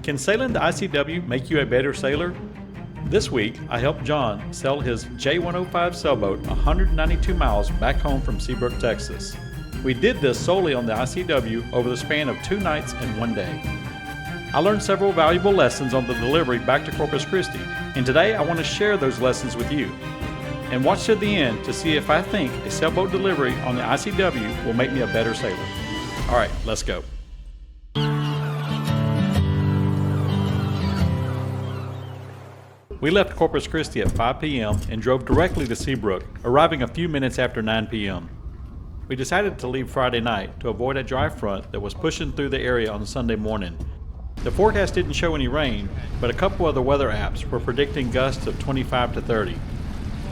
Can sailing the ICW make you a better sailor? This week, I helped John sail his J105 sailboat 192 miles back home from Seabrook, Texas. We did this solely on the ICW over the span of 2 nights and 1 day. I learned several valuable lessons on the delivery back to Corpus Christi, and today I want to share those lessons with you. And watch to the end to see if I think a sailboat delivery on the ICW will make me a better sailor. All right, let's go. We left Corpus Christi at 5 p.m. and drove directly to Seabrook, arriving a few minutes after 9 p.m. We decided to leave Friday night to avoid a dry front that was pushing through the area on Sunday morning. The forecast didn't show any rain, but a couple other weather apps were predicting gusts of 25 to 30.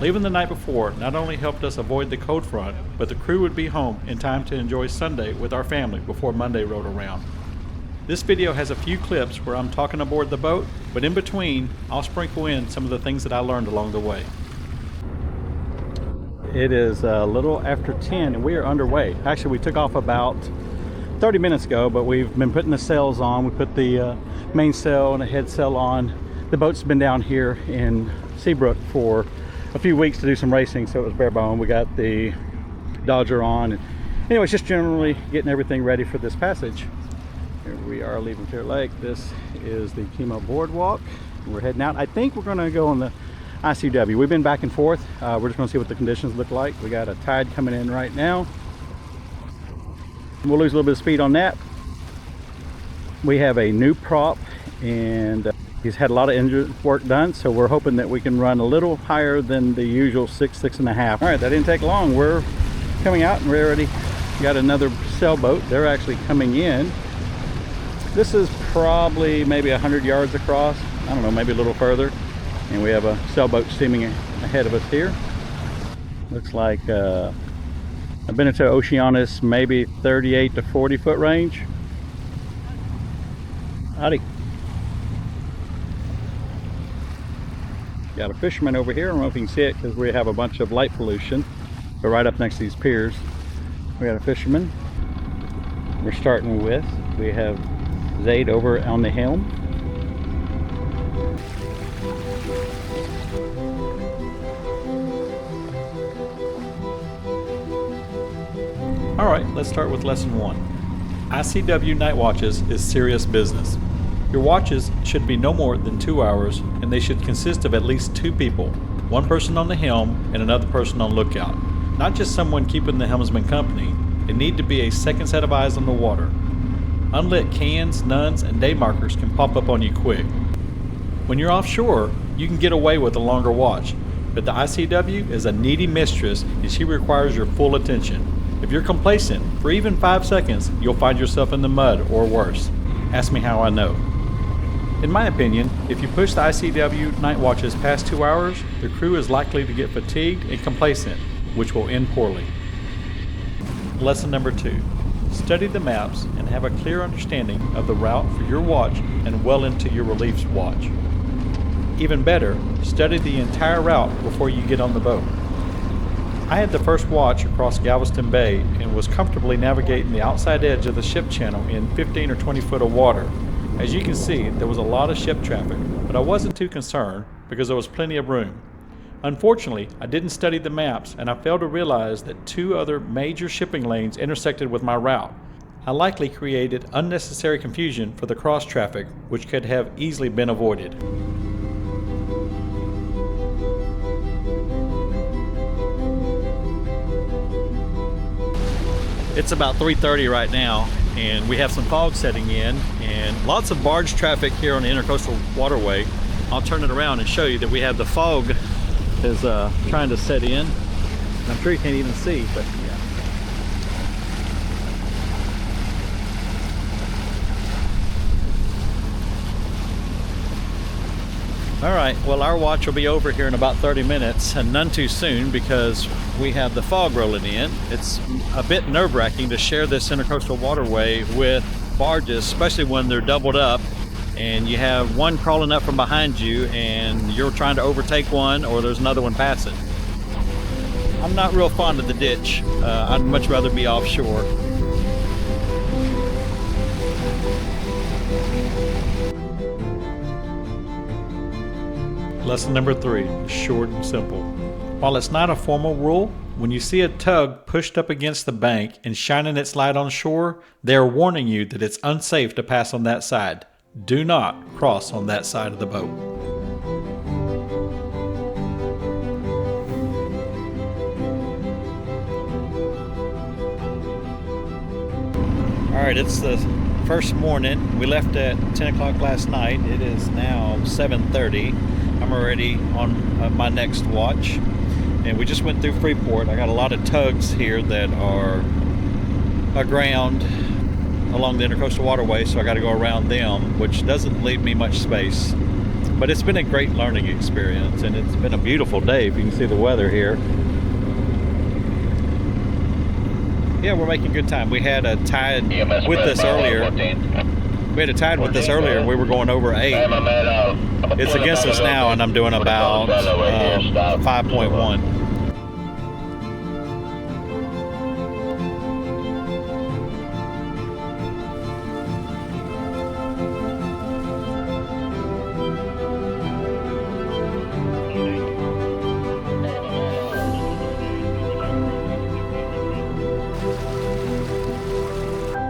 Leaving the night before not only helped us avoid the cold front, but the crew would be home in time to enjoy Sunday with our family before Monday rolled around. This video has a few clips where I'm talking aboard the boat, but in between, I'll sprinkle in some of the things that I learned along the way. It is a little after 10 and we are underway. Actually, we took off about 30 minutes ago, but we've been putting the sails on. We put the mainsail and the head sail on. The boat's been down here in Seabrook for a few weeks to do some racing, so it was bare bone. We got the Dodger on. And anyways, just generally getting everything ready for this passage. Here we are leaving Clear Lake. This is the Chemo Boardwalk. We're heading out. I think we're going to go on the ICW. We've been back and forth. We're just going to see what the conditions look like. We got a tide coming in right now. We'll lose a little bit of speed on that. We have a new prop, and he's had a lot of engine work done, so we're hoping that we can run a little higher than the usual 6.5. All right, that didn't take long. We're coming out and we already got another sailboat. They're actually coming in. This is probably maybe 100 yards across. I don't know, maybe a little further. And we have a sailboat steaming ahead of us here. Looks like I've been into Oceanus, maybe 38 to 40 foot range. Howdy. Got a fisherman over here. I don't know if you can see it because we have a bunch of light pollution. But right up next to these piers, we got a fisherman. We're starting with, we have Zaid over on the helm. All right, let's start with lesson 1. ICW night watches is serious business. Your watches should be no more than 2 hours, and they should consist of at least 2 people, one person on the helm and another person on lookout. Not just someone keeping the helmsman company. It need to be a second set of eyes on the water. Unlit cans, nuns, and day markers can pop up on you quick. When you're offshore, you can get away with a longer watch, but the ICW is a needy mistress and she requires your full attention. If you're complacent for even 5 seconds, you'll find yourself in the mud or worse. Ask me how I know. In my opinion, if you push the ICW night watches past 2 hours, the crew is likely to get fatigued and complacent, which will end poorly. Lesson number 2. Study the maps and have a clear understanding of the route for your watch and well into your relief's watch. Even better, study the entire route before you get on the boat. I had the first watch across Galveston Bay and was comfortably navigating the outside edge of the ship channel in 15 or 20 foot of water. As you can see, there was a lot of ship traffic, but I wasn't too concerned because there was plenty of room. Unfortunately, I didn't study the maps and I failed to realize that 2 other major shipping lanes intersected with my route. I likely created unnecessary confusion for the cross traffic, which could have easily been avoided. It's about 3:30 right now, and we have some fog setting in and lots of barge traffic here on the Intracoastal Waterway. I'll turn it around and show you that we have the fog is trying to set in. I'm sure you can't even see, but yeah. All right, well, our watch will be over here in about 30 minutes, and none too soon because we have the fog rolling in. It's a bit nerve-wracking to share this Intracoastal Waterway with barges, especially when they're doubled up and you have one crawling up from behind you and you're trying to overtake one, or there's another one passing. I'm not real fond of the ditch. I'd much rather be offshore. Lesson number 3, short and simple. While it's not a formal rule, when you see a tug pushed up against the bank and shining its light on shore, they are warning you that it's unsafe to pass on that side. Do not cross on that side of the boat. Alright, it's the first morning. We left at 10 o'clock last night. It is now 7:30. I'm already on my next watch. And we just went through Freeport. I got a lot of tugs here that are aground along the Intracoastal Waterway, so I got to go around them, which doesn't leave me much space. But it's been a great learning experience, and it's been a beautiful day. If you can see the weather here. Yeah, we're making good time. We had a tide with us earlier. We were going over 8. It's against us now, and I'm doing about 5.1.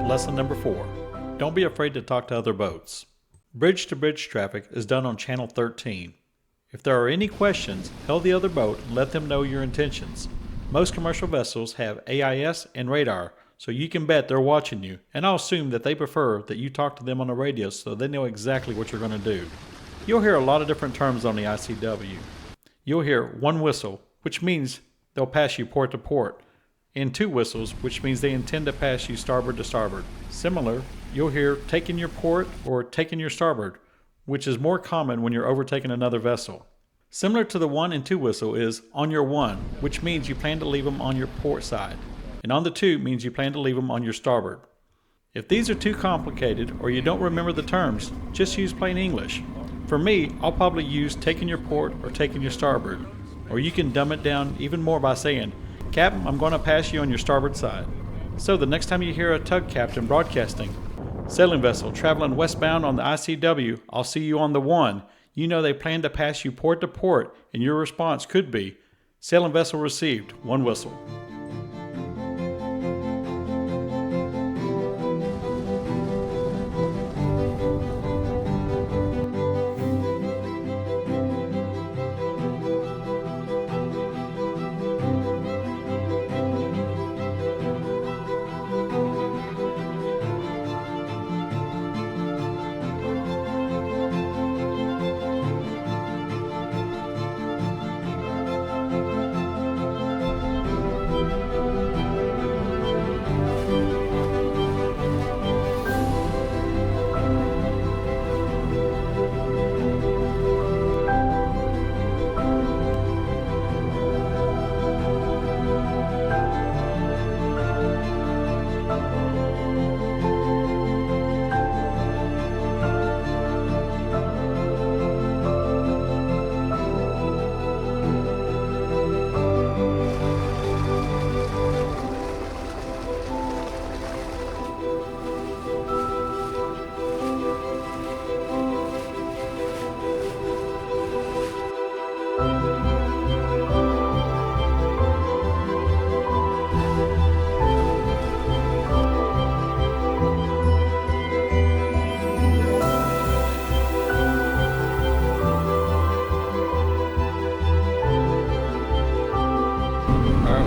Lesson number 4. Don't be afraid to talk to other boats. Bridge-to-bridge traffic is done on Channel 13. If there are any questions, hail the other boat and let them know your intentions. Most commercial vessels have AIS and radar, so you can bet they're watching you, and I'll assume that they prefer that you talk to them on the radio so they know exactly what you're going to do. You'll hear a lot of different terms on the ICW. You'll hear 1 whistle, which means they'll pass you port to port, and 2 whistles, which means they intend to pass you starboard to starboard. Similar, you'll hear taking your port or taking your starboard, which is more common when you're overtaking another vessel. Similar to the 1 and 2 whistle is on your 1, which means you plan to leave them on your port side, and on the 2 means you plan to leave them on your starboard. If these are too complicated or you don't remember the terms, just use plain English. For me, I'll probably use taking your port or taking your starboard, or you can dumb it down even more by saying, Captain, I'm going to pass you on your starboard side. So the next time you hear a tug captain broadcasting, sailing vessel traveling westbound on the ICW, I'll see you on the 1. You know they plan to pass you port to port, and your response could be, sailing vessel received, 1 whistle.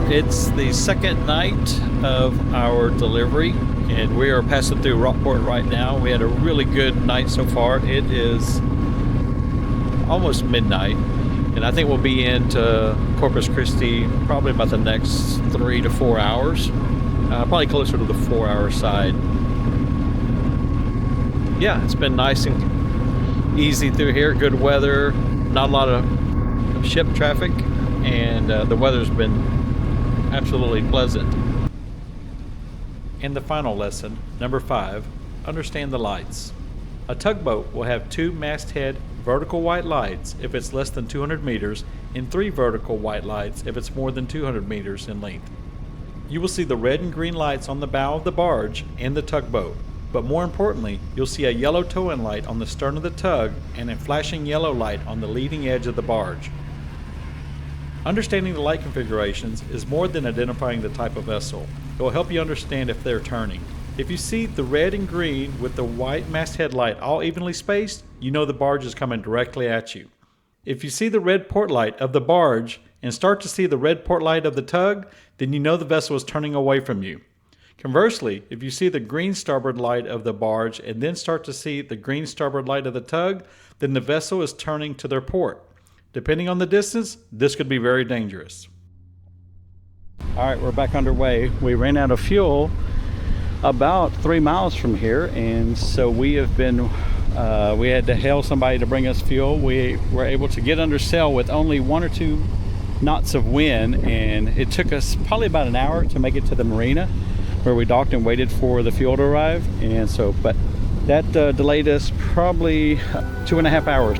It's the second night of our delivery, and we are passing through Rockport right now. We had a really good night so far. It is almost midnight, and I think we'll be into Corpus Christi probably about the next 3 to 4 hours. Probably closer to the 4-hour side. Yeah, it's been nice and easy through here. Good weather, not a lot of ship traffic, and the weather's been absolutely pleasant. And the final lesson, number 5, understand the lights. A tugboat will have 2 masthead vertical white lights if it's less than 200 meters and 3 vertical white lights if it's more than 200 meters in length. You will see the red and green lights on the bow of the barge and the tugboat. but more importantly, you'll see a yellow towing light on the stern of the tug and a flashing yellow light on the leading edge of the barge. Understanding the light configurations is more than identifying the type of vessel. It will help you understand if they're turning. If you see the red and green with the white masthead light all evenly spaced, you know the barge is coming directly at you. If you see the red port light of the barge and start to see the red port light of the tug, then you know the vessel is turning away from you. Conversely, if you see the green starboard light of the barge and then start to see the green starboard light of the tug, then the vessel is turning to their port. Depending on the distance, this could be very dangerous. All right, we're back underway. We ran out of fuel about 3 miles from here, and so we had to hail somebody to bring us fuel. We were able to get under sail with only 1 or 2 knots of wind, and it took us probably about an hour to make it to the marina where we docked and waited for the fuel to arrive. And so, but that delayed us probably 2.5 hours.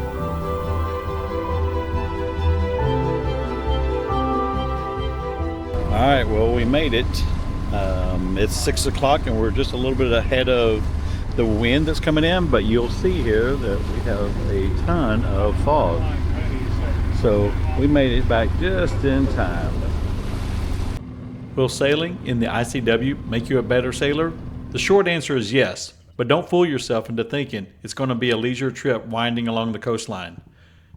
All right, well, we made it. It's 6 o'clock and we're just a little bit ahead of the wind that's coming in, but you'll see here that we have a ton of fog. So we made it back just in time. Will sailing in the ICW make you a better sailor? The short answer is yes, but don't fool yourself into thinking it's going to be a leisure trip winding along the coastline.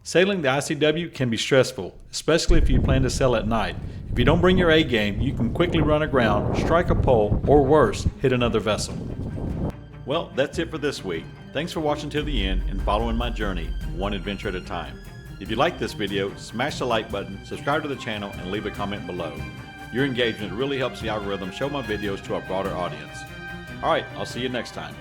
Sailing the ICW can be stressful, especially if you plan to sail at night. If you don't bring your A game, you can quickly run aground, strike a pole, or worse, hit another vessel. Well, that's it for this week. Thanks for watching till the end and following my journey, one adventure at a time. If you like this video, smash the like button, subscribe to the channel, and leave a comment below. Your engagement really helps the algorithm show my videos to a broader audience. Alright, I'll see you next time.